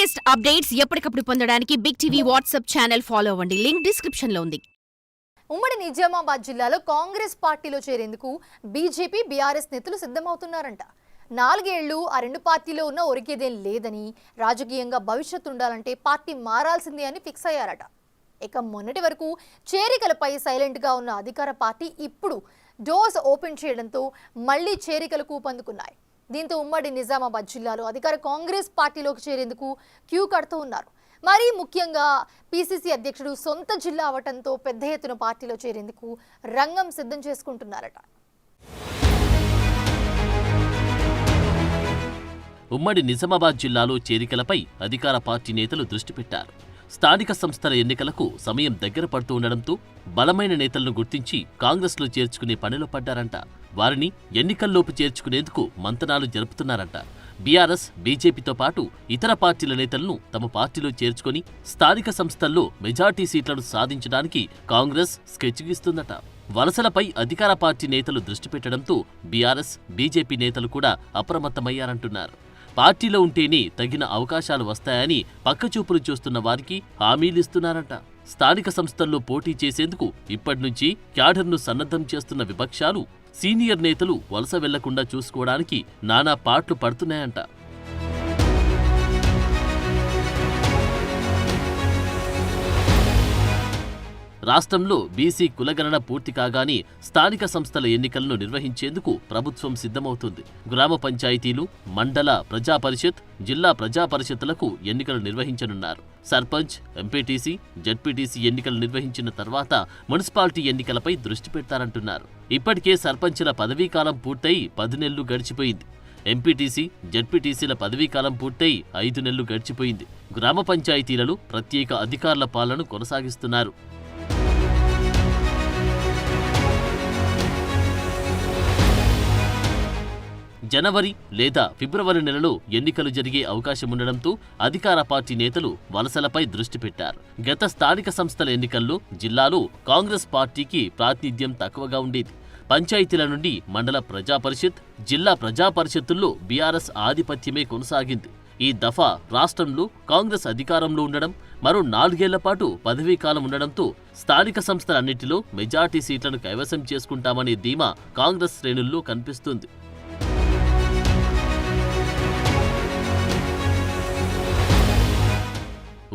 Latest updates ఎప్పటికప్పుడు పొందడానికి Big TV WhatsApp channel follow అవ్వండి. లింక్ డిస్క్రిప్షన్ లో ఉంది. ఉమ్మడి నిజామాబాద్ జిల్లాలో కాంగ్రెస్ పార్టీలో చేరేందుకు బీజేపీ బీఆర్ఎస్ నేతలు సిద్ధమవుతున్నారంట. 4 ఏళ్లు ఆ రెండు పార్టీలో ఉన్న ఒరికేదేం లేదని, రాజకీయంగా భవిష్యత్తు ఉండాలంటే పార్టీ మారాల్సిందే అని ఫిక్స్ అయ్యారట. ఇక మొన్నటి వరకు చేరికలపై సైలెంట్గా ఉన్న అధికార పార్టీ ఇప్పుడు డోర్స్ ఓపెన్ చేయడంతో మళ్లీ చేరికలకు ఊపందుకున్నాయి. దీంతో ఉమ్మడి నిజామాబాద్ జిల్లాలో అధికార కాంగ్రెస్ పార్టీలోకి చేరేందుకు క్యూ కడుతూ ఉన్నారు. మరీ ముఖ్యంగా పీసీసీ అధ్యక్షుడు సొంత జిల్లా అవటంతో పెద్ద ఎత్తున పార్టీలో చేరేందుకు రంగం సిద్ధం చేసుకుంటున్నారట. ఉమ్మడి నిజామాబాద్ జిల్లాలో చేరికలపై అధికార పార్టీ నేతలు దృష్టి పెట్టారు. స్థానిక సంస్థల ఎన్నికలకు సమయం దగ్గర పడుతూ ఉండడంతో బలమైన నేతలను గుర్తించి కాంగ్రెస్లో చేర్చుకునే పనిలో పడ్డారంట. వారిని ఎన్నికల్లోపు చేర్చుకునేందుకు మంతనాలు జరుపుతున్నారంట. బీఆర్ఎస్, బీజేపీతో పాటు ఇతర పార్టీల నేతలను తమ పార్టీలో చేర్చుకుని స్థానిక సంస్థల్లో మెజార్టీ సీట్లను సాధించడానికి కాంగ్రెస్ స్కెచ్ గీస్తుందట. వలసలపై అధికార పార్టీ నేతలు దృష్టి పెట్టడంతో బీఆర్ఎస్, బీజేపీ నేతలు కూడా అప్రమత్తమయ్యారంటున్నారు. పార్టీలో ఉంటేనే తగిన అవకాశాలు వస్తాయని పక్కచూపులు చూస్తున్న వారికి హామీలిస్తున్నారంట. స్థానిక సంస్థల్లో పోటీ చేసేందుకు ఇప్పటినుంచి క్యాడర్ను సన్నద్ధం చేస్తున్న విపక్షాలు, సీనియర్ నేతలు వలస వెళ్లకుండా చూసుకోవడానికి నానా పాట్లు పడుతున్నాయంట. రాష్ట్రంలో బీసీ కులగణన పూర్తి కాగానే స్థానిక సంస్థల ఎన్నికలను నిర్వహించేందుకు ప్రభుత్వం సిద్ధమవుతుంది. గ్రామ పంచాయతీలు, మండల ప్రజాపరిషత్, జిల్లా ప్రజాపరిషత్తులకు ఎన్నికలు నిర్వహించనున్నారు. సర్పంచ్, ఎంపీటీసీ, జడ్పీటీసీ ఎన్నికలు నిర్వహించిన తర్వాత మున్సిపాలిటీ ఎన్నికలపై దృష్టి పెడతారంటున్నారు. ఇప్పటికే సర్పంచ్ల పదవీకాలం పూర్తయి 10 నెలలు గడిచిపోయింది. ఎంపీటీసీ, జడ్పీటీసీల పదవీకాలం పూర్తయి 5 నెలలు గడిచిపోయింది. గ్రామ పంచాయతీలలో ప్రత్యేక అధికారుల పాలన కొనసాగిస్తున్నారు. జనవరి లేదా ఫిబ్రవరి నెలలో ఎన్నికలు జరిగే అవకాశముండడంతో అధికార పార్టీ నేతలు వలసలపై దృష్టి పెట్టారు. గత స్థానిక సంస్థల ఎన్నికల్లో జిల్లాలో కాంగ్రెస్ పార్టీకి ప్రాతినిధ్యం తక్కువగా ఉండేది. పంచాయతీల నుండి మండల ప్రజాపరిషత్, జిల్లా ప్రజాపరిషత్తుల్లో బీఆర్ఎస్ ఆధిపత్యమే కొనసాగింది. ఈ దఫా రాష్ట్రంలో కాంగ్రెస్ అధికారంలో ఉండడం, మరో 4 ఏళ్ల పాటు పదవీకాలం ఉండడంతో స్థానిక సంస్థలన్నింటిలో మెజార్టీ సీట్లను కైవసం చేసుకుంటామనే ధీమా కాంగ్రెస్ శ్రేణుల్లో కనిపిస్తుంది.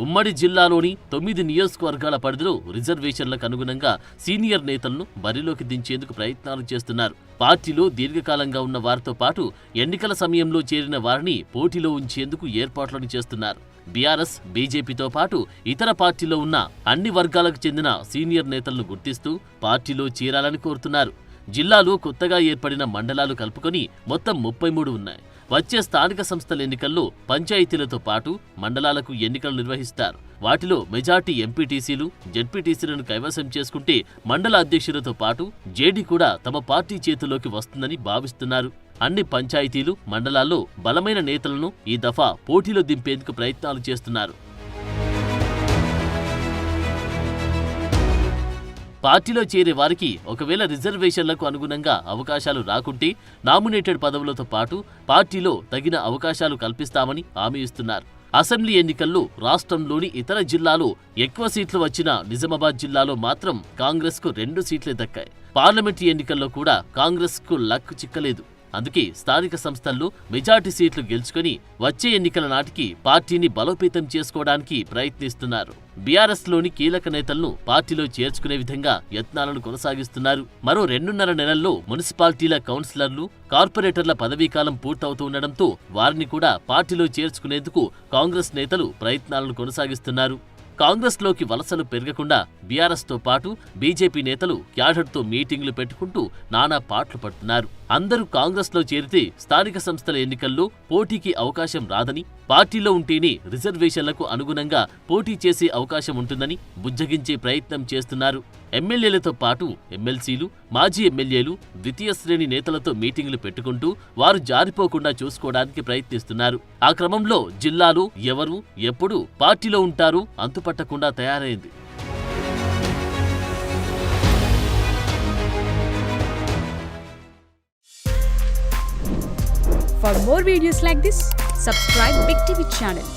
ఉమ్మడి జిల్లాలోని 9 నియోజకవర్గాల పరిధిలో రిజర్వేషన్లకు అనుగుణంగా సీనియర్ నేతలను బరిలోకి దించేందుకు ప్రయత్నాలు చేస్తున్నారు. పార్టీలో దీర్ఘకాలంగా ఉన్న వారితో పాటు ఎన్నికల సమయంలో చేరిన వారిని పోటీలో ఉంచేందుకు ఏర్పాట్లను చేస్తున్నారు. బీఆర్ఎస్, బీజేపీతో పాటు ఇతర పార్టీలో ఉన్న అన్ని వర్గాలకు చెందిన సీనియర్ నేతలను గుర్తిస్తూ పార్టీలో చేరాలని కోరుతున్నారు. జిల్లాలో కొత్తగా ఏర్పడిన మండలాలు కలుపుకొని మొత్తం 33 ఉన్నాయి. వచ్చే స్థానిక సంస్థల ఎన్నికల్లో పంచాయతీలతో పాటు మండలాలకు ఎన్నికలు నిర్వహిస్తారు. వాటిలో మెజార్టీ ఎంపీటీసీలు, జడ్పీటీసీలను కైవసం చేసుకుంటే మండల అధ్యక్షులతో పాటు జేడీ కూడా తమ పార్టీ చేతుల్లోకి వస్తుందని భావిస్తున్నారు. అన్ని పంచాయతీలు, మండలాల్లో బలమైన నేతలను ఈ దఫా పోటీలో దింపేందుకు ప్రయత్నాలు చేస్తున్నారు. పార్టీలో చేరే వారికి ఒకవేళ రిజర్వేషన్లకు అనుగుణంగా అవకాశాలు రాకుంటే నామినేటెడ్ పదవులతో పాటు పార్టీలో తగిన అవకాశాలు కల్పిస్తామని హామీ ఇస్తున్నారు. అసెంబ్లీ ఎన్నికల్లో రాష్ట్రంలోని ఇతర జిల్లాలో ఎక్కువ సీట్లు వచ్చిన నిజామాబాద్ జిల్లాలో మాత్రం కాంగ్రెస్కు 2 సీట్లే దక్కాయి. పార్లమెంటు ఎన్నికల్లో కూడా కాంగ్రెస్కు లక్ చిక్కలేదు. అందుకే స్థానిక సంస్థల్లో మెజార్టీ సీట్లు గెలుచుకుని వచ్చే ఎన్నికల నాటికి పార్టీని బలోపేతం చేసుకోవడానికి ప్రయత్నిస్తున్నారు. బీఆర్ఎస్లోని కీలక నేతలను పార్టీలో చేర్చుకునే విధంగా యత్నాలను కొనసాగిస్తున్నారు. మరో 2.5 నెలల్లో మున్సిపాలిటీల కౌన్సిలర్లు, కార్పొరేటర్ల పదవీకాలం పూర్తవుతూ ఉండడంతో వారిని కూడా పార్టీలో చేర్చుకునేందుకు కాంగ్రెస్ నేతలు ప్రయత్నాలను కొనసాగిస్తున్నారు. కాంగ్రెస్లోకి వలసలు పెరగకుండా బీఆర్ఎస్తో పాటు బీజేపీ నేతలు క్యాడర్తో మీటింగ్లు పెట్టుకుంటూ నానా పాట్లు పడుతున్నారు. అందరూ కాంగ్రెస్లో చేరితే స్థానిక సంస్థల ఎన్నికల్లో పోటీకి అవకాశం రాదని, పార్టీలో ఉంటేనే రిజర్వేషన్లకు అనుగుణంగా పోటీ చేసే అవకాశం ఉంటుందని బుజ్జగించే ప్రయత్నం చేస్తున్నారు. ఎమ్మెల్యేలతో పాటు ఎమ్మెల్సీలు, మాజీ ఎమ్మెల్యేలు, ద్వితీయ శ్రేణి నేతలతో మీటింగులు పెట్టుకుంటూ వారు జారిపోకుండా చూసుకోవడానికి ప్రయత్నిస్తున్నారు. ఆ క్రమంలో జిల్లాలో ఎవరు ఎప్పుడు పార్టీలో ఉంటారో అంతుపట్టకుండా తయారైంది. For more videos like this, subscribe Big TV channel.